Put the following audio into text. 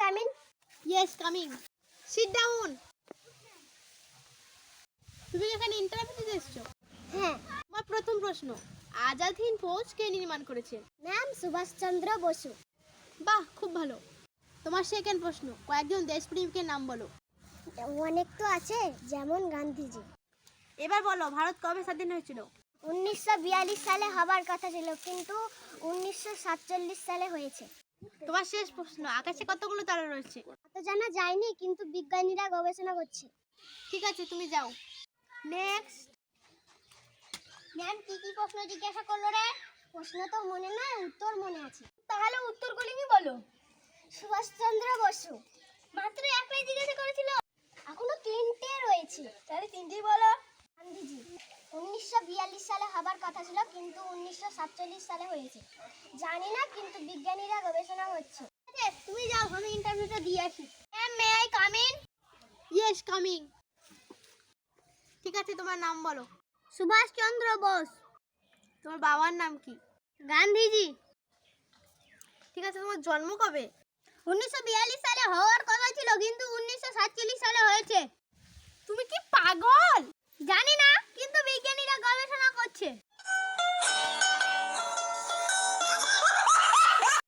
come in? Yes, coming. Sit down. তুমি এখানে interview দিতে এসেছো? হ্যাঁ। আমার প্রথম প্রশ্ন, আজাদ হিন্দ ফৌজ কে নির্মাণ করেছে? ম্যাম সুভাষচন্দ্র বসু। বাহ, খুব ভালো। তোমার সেকেন্ড প্রশ্ন, কয়েকজন দেশপ্রেমিকের নাম বলো। অনেক তো আছে, যেমন গান্ধীজি। এবার বলো, ভারত কবে স্বাধীন হয়েছিল? 1942 সালে হবার কথা ছিল, কিন্তু 1947 সালে হয়েছে। তোমার শেষ প্রশ্ন, আকাশে কতগুলো তারা রয়েছে? অত জানা যায়নি, কিন্তু বিজ্ঞানীরা গবেষণা করছে। ঠিক আছে, তুমি যাও। নেক্সট। ম্যাম কি কি প্রশ্ন জিজ্ঞাসা করলো রে? প্রশ্ন তো মনে নয়, উত্তর মনে আছে। তাহলে উত্তরগুলি বলো। সুভাষচন্দ্র বসু। মাত্র একটাই জিজ্ঞাসা করেছিল, এখনো তিনটে রয়েছে। তাহলে তিনটেই বলো। গান্ধীজি। 1942 সালে হবার কথা ছিল, কিন্তু 1947 সালে হয়েছে। জানি না, কিন্তু বিজ্ঞানীরা গবেষণা হচ্ছে। তুমি যাও, আমি ইন্টারভিউটা দিয়ে আসি। May I come in? Yes, coming. ঠিক আছে, তোমার নাম বলো। সুভাষচন্দ্র বোস। তোমার বাবার নাম কি? গান্ধীজি। ঠিক আছে, তোমার জন্ম কবে? 1942 সালে হওয়ার কথা ছিল, কিন্তু 1947 সালে হয়েছে। তুমি কি পাগল?